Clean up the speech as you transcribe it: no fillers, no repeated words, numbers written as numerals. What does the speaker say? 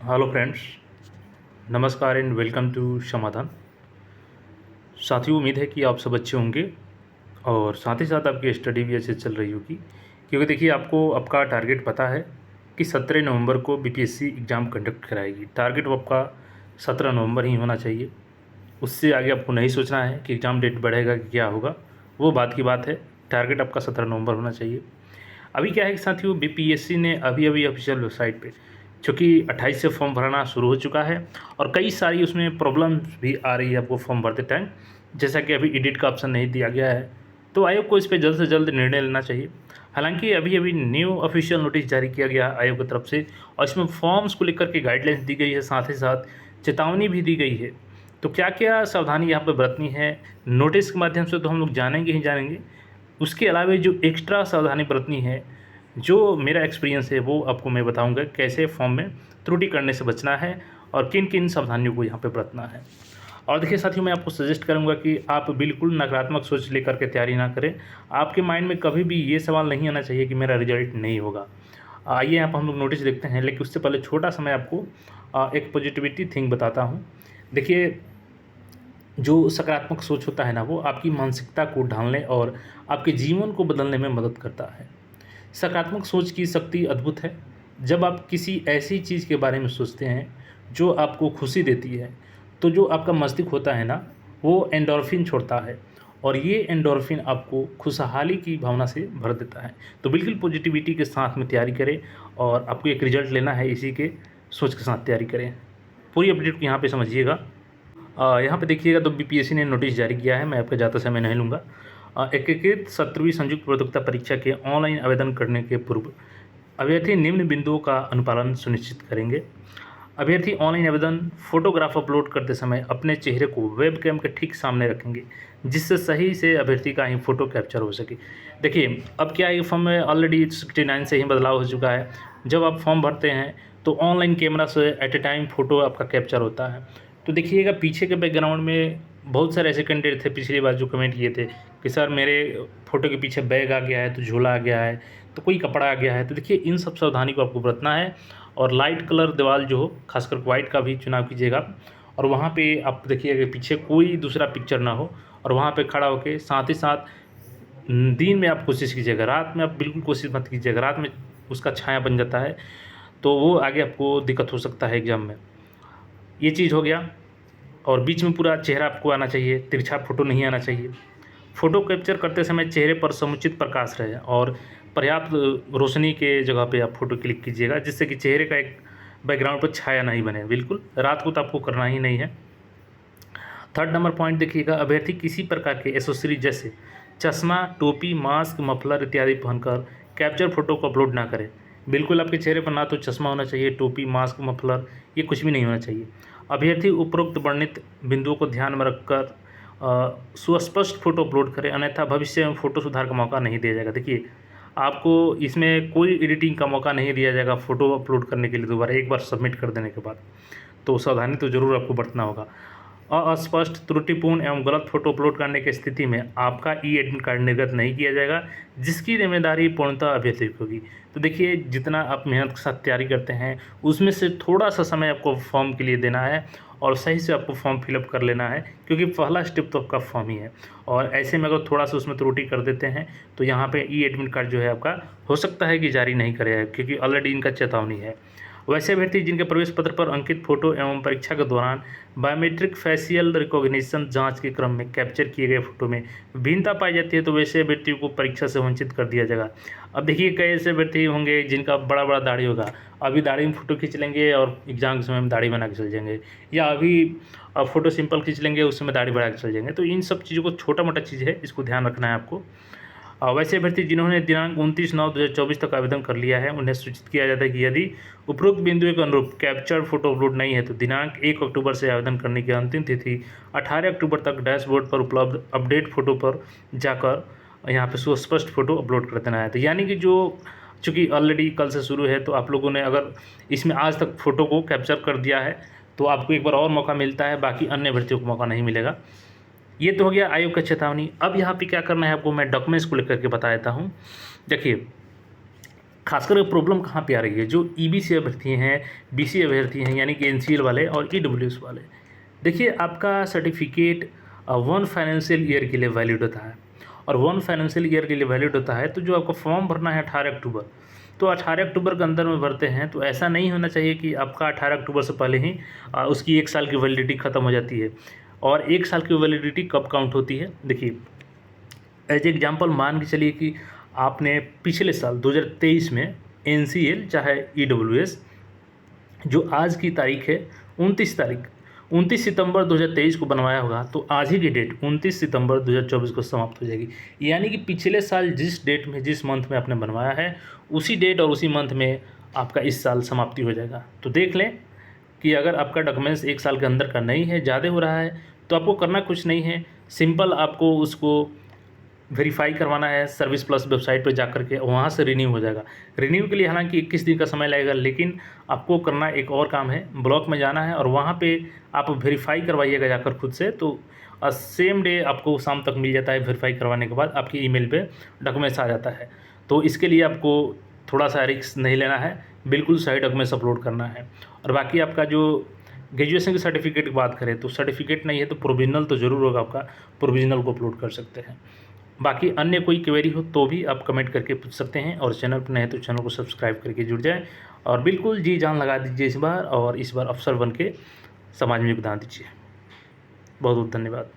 Hello friends, नमस्कार and welcome to समाधान। साथियों, उम्मीद है कि आप सब अच्छे होंगे और साथ ही साथ आपकी स्टडी भी अच्छे चल रही होगी, क्योंकि देखिए आपको आपका टारगेट पता है कि 17 नवंबर को बीपीएससी एग्ज़ाम कंडक्ट कराएगी। टारगेट वो आपका 17 नवंबर ही होना चाहिए। उससे आगे आपको नहीं सोचना है कि एग्ज़ाम डेट बढ़ेगा कि क्या होगा, वो बात की बात है। टारगेट आपका 17 नवंबर होना चाहिए। अभी क्या है कि साथियों, बीपीएससी ने अभी अभी ऑफिशियल वेबसाइट पे, चूँकि 28 से फॉर्म भरना शुरू हो चुका है और कई सारी उसमें प्रॉब्लम्स भी आ रही है आपको फॉर्म भरते टाइम। जैसा कि अभी एडिट का ऑप्शन नहीं दिया गया है, तो आयोग को इस पे जल्द से जल्द निर्णय लेना चाहिए। हालांकि अभी अभी न्यू ऑफिशियल नोटिस जारी किया गया है आयोग की तरफ से और इसमें फॉर्म्स को लेकर के गाइडलाइंस दी गई है, साथ ही साथ चेतावनी भी दी गई है। तो क्या क्या सावधानी यहाँ पर बरतनी है, नोटिस के माध्यम से तो हम लोग जानेंगे ही जानेंगे। उसके अलावा जो एक्स्ट्रा सावधानी बरतनी है, जो मेरा एक्सपीरियंस है, वो आपको मैं बताऊंगा कैसे फॉर्म में त्रुटि करने से बचना है और किन किन सावधानियों को यहाँ पे बरतना है। और देखिए साथियों, मैं आपको सजेस्ट करूंगा कि आप बिल्कुल नकारात्मक सोच लेकर के तैयारी ना करें। आपके माइंड में कभी भी ये सवाल नहीं आना चाहिए कि मेरा रिजल्ट नहीं होगा। आइए यहाँ पर हम लोग नोटिस देखते हैं, लेकिन उससे पहले छोटा सा मैं आपको एक पॉजिटिविटी थिंग बताता हूँ। देखिए, जो सकारात्मक सोच होता है ना, वो आपकी मानसिकता को ढालने और आपके जीवन को बदलने में मदद करता है। सकारात्मक सोच की शक्ति अद्भुत है। जब आप किसी ऐसी चीज़ के बारे में सोचते हैं जो आपको खुशी देती है, तो जो आपका मस्तिष्क होता है ना, वो एंडोर्फिन छोड़ता है और ये एंडोर्फिन आपको खुशहाली की भावना से भर देता है। तो बिल्कुल पॉजिटिविटी के साथ में तैयारी करें और आपको एक रिजल्ट लेना है, इसी के सोच के साथ तैयारी करें। पूरी अपडेट को यहाँ पे समझिएगा। यहाँ पे देखिएगा, तो बीपीएससी ने नोटिस जारी किया है, मैं आपका ज़्यादा समय नहीं लूँगा। एकीकृत 17वीं संयुक्त प्रतियोगिता परीक्षा के ऑनलाइन आवेदन करने के पूर्व अभ्यर्थी निम्न बिंदुओं का अनुपालन सुनिश्चित करेंगे। अभ्यर्थी ऑनलाइन आवेदन फोटोग्राफ अपलोड करते समय अपने चेहरे को वेबकैम के ठीक सामने रखेंगे, जिससे सही से अभ्यर्थी का ही फोटो कैप्चर हो सके। देखिए, अब क्या है, फॉर्म में ऑलरेडी 69 से ही बदलाव हो चुका है। जब आप फॉर्म भरते हैं तो ऑनलाइन कैमरा से एट ए टाइम फ़ोटो आपका कैप्चर होता है। तो देखिएगा, पीछे के बैकग्राउंड में बहुत सारे ऐसे कैंडिडेट थे पिछली बार जो कमेंट किए थे कि सर मेरे फ़ोटो के पीछे बैग आ गया है, तो झोला आ गया है, तो कोई कपड़ा आ गया है। तो देखिए, इन सब सावधानी को आपको बरतना है और लाइट कलर दीवार जो हो, खासकर वाइट का भी चुनाव कीजिएगा। और वहाँ पे आप देखिएगा कि पीछे कोई दूसरा पिक्चर ना हो और वहाँ पे खड़ा होके, साथ ही साथ दिन में आप कोशिश कीजिएगा, रात में आप बिल्कुल कोशिश मत कीजिएगा। रात में उसका छाया बन जाता है, तो वो आगे आपको दिक्कत हो सकता है एग्ज़ाम में। ये चीज़ हो गया। और बीच में पूरा चेहरा आपको आना चाहिए, तिरछा फ़ोटो नहीं आना चाहिए। फ़ोटो कैप्चर करते समय चेहरे पर समुचित प्रकाश रहे और पर्याप्त रोशनी के जगह पे आप फ़ोटो क्लिक कीजिएगा, जिससे कि चेहरे का एक बैकग्राउंड पर छाया नहीं बने। बिल्कुल रात को तो आपको करना ही नहीं है। थर्ड नंबर पॉइंट देखिएगा, अभ्यर्थी किसी प्रकार के एसेसरी जैसे चश्मा, टोपी, मास्क, मफलर इत्यादि पहनकर कैप्चर फ़ोटो को अपलोड ना करें। बिल्कुल आपके चेहरे पर ना तो चश्मा होना चाहिए, टोपी, मास्क, मफलर, ये कुछ भी नहीं होना चाहिए। अभ्यर्थी उपरोक्त वर्णित बिंदुओं को ध्यान में रखकर सुस्पष्ट फ़ोटो अपलोड करें, अन्यथा भविष्य में फ़ोटो सुधार का मौका नहीं दिया जाएगा। देखिए, आपको इसमें कोई एडिटिंग का मौका नहीं दिया जाएगा फ़ोटो अपलोड करने के लिए दोबारा, एक बार सबमिट कर देने के बाद। तो सावधानी तो ज़रूर आपको बरतना होगा। अस्पष्ट, त्रुटिपूर्ण एवं गलत फ़ोटो अपलोड करने की स्थिति में आपका ई एडमिट कार्ड निर्गत नहीं किया जाएगा, जिसकी जिम्मेदारी पूर्णतः अभ्यर्थी की होगी। तो देखिए, जितना आप मेहनत के साथ तैयारी करते हैं, उसमें से थोड़ा सा समय आपको फॉर्म के लिए देना है और सही से आपको फॉर्म फिलअप कर लेना है, क्योंकि पहला स्टेप तो आपका फॉर्म ही है। और ऐसे में अगर थोड़ा सा उसमें त्रुटि कर देते हैं, तो यहाँ पे ई एडमिट कार्ड जो है आपका, हो सकता है कि जारी नहीं करेगा, क्योंकि ऑलरेडी इनका चेतावनी है। वैसे अभ्यर्थी जिनके प्रवेश पत्र पर अंकित फोटो एवं परीक्षा के दौरान बायोमेट्रिक फेशियल रिकॉग्निशन जांच के क्रम में कैप्चर किए गए फोटो में भिन्नता पाई जाती है, तो वैसे अभ्यर्थियों को परीक्षा से वंचित कर दिया जाएगा। अब देखिए, कई ऐसे अभ्यर्थी होंगे जिनका बड़ा बड़ा दाढ़ी होगा, अभी दाढ़ी में फ़ोटो खींच लेंगे और एग्जाम के समय में दाढ़ी बना के चल जाएंगे, या अभी फ़ोटो सिंपल खींच लेंगे, उस समय दाढ़ी बढ़ा के चल जाएंगे। तो इन सब चीज़ों को, छोटा मोटा चीज़ है, इसको ध्यान रखना है आपको। वैसे अभ्यर्थी जिन्होंने दिनांक 29/9/2024 तक आवेदन कर लिया है, उन्हें सूचित किया जाता है कि यदि उपरोक्त बिंदुओं के अनुरूप कैप्चर फोटो अपलोड नहीं है, तो दिनांक 1 अक्टूबर से आवेदन करने की अंतिम तिथि 18 अक्टूबर तक डैशबोर्ड पर उपलब्ध अपडेट फ़ोटो पर जाकर यहाँ पे सुस्पष्ट फ़ोटो अपलोड कर देना है। तो यानी कि जो, चूँकि ऑलरेडी कल से शुरू है, तो आप लोगों ने अगर इसमें आज तक फ़ोटो को कैप्चर कर दिया है, तो आपको एक बार और मौका मिलता है, बाकी अन्य अभ्यर्थियों को मौका नहीं मिलेगा। ये तो हो गया आयोग का चेतावनी। अब यहाँ पे क्या करना है आपको, मैं डॉक्यूमेंट्स को लेकर के बता देता हूँ। देखिए, खासकर प्रॉब्लम कहाँ पे आ रही है, जो ईबीसी अभ्यर्थी हैं, बीसी अभ्यर्थी हैं, यानी कि एनसीएल वाले और ईडब्ल्यूएस वाले। देखिए, आपका सर्टिफिकेट 1 फाइनेंशियल ईयर के लिए वैलिड होता है, और 1 फाइनेंशियल ईयर के लिए वैलिड होता है। तो जो आपका फॉर्म भरना है 18 अक्टूबर, तो 18 अक्टूबर के अंदर में भरते हैं। तो ऐसा नहीं होना चाहिए कि आपका 18 अक्टूबर से पहले ही उसकी 1 साल की वैलिडिटी ख़त्म हो जाती है। और 1 साल की वैलिडिटी कब काउंट होती है, देखिए एज एग्जांपल मान के चलिए कि आपने पिछले साल 2023 में एनसीएल चाहे ईडब्ल्यूएस, जो आज की तारीख है 29 सितंबर 2023 को बनवाया होगा, तो आज ही की डेट 29 सितंबर 2024 को समाप्त हो जाएगी। यानी कि पिछले साल जिस डेट में, जिस मंथ में आपने बनवाया है, उसी डेट और उसी मंथ में आपका इस साल समाप्ति हो जाएगा। तो देख लें कि अगर आपका डॉक्यूमेंट्स 1 साल के अंदर का नहीं है, ज़्यादा हो रहा है, तो आपको करना कुछ नहीं है, सिंपल आपको उसको वेरीफाई करवाना है सर्विस प्लस वेबसाइट पर जाकर के, वहाँ से रिन्यू हो जाएगा। रिन्यू के लिए हालांकि 21 दिन का समय लगेगा, लेकिन आपको करना एक और काम है, ब्लॉक में जाना है और वहाँ पे आप वेरीफाई करवाइएगा जाकर खुद से। तो सेम डे आपको शाम तक मिल जाता है, वेरीफाई करवाने के बाद आपकी ईमेल पे डॉक्यूमेंट्स आ जाता है। तो इसके लिए आपको थोड़ा सा रिस्क नहीं लेना है, बिल्कुल सही डॉक्यूमेंट्स अपलोड करना है। और बाकी आपका जो ग्रेजुएशन की सर्टिफिकेट की बात करें, तो सर्टिफिकेट नहीं है तो प्रोविजनल तो ज़रूर होगा, आपका प्रोविजनल को अपलोड कर सकते हैं। बाकी अन्य कोई क्वेरी हो तो भी आप कमेंट करके पूछ सकते हैं, और चैनल पर नए तो चैनल को सब्सक्राइब करके जुड़ जाएं, और बिल्कुल जी जान लगा दीजिए इस बार, और इस बार अफसर बन के समाज में योगदान दीजिए। बहुत बहुत धन्यवाद।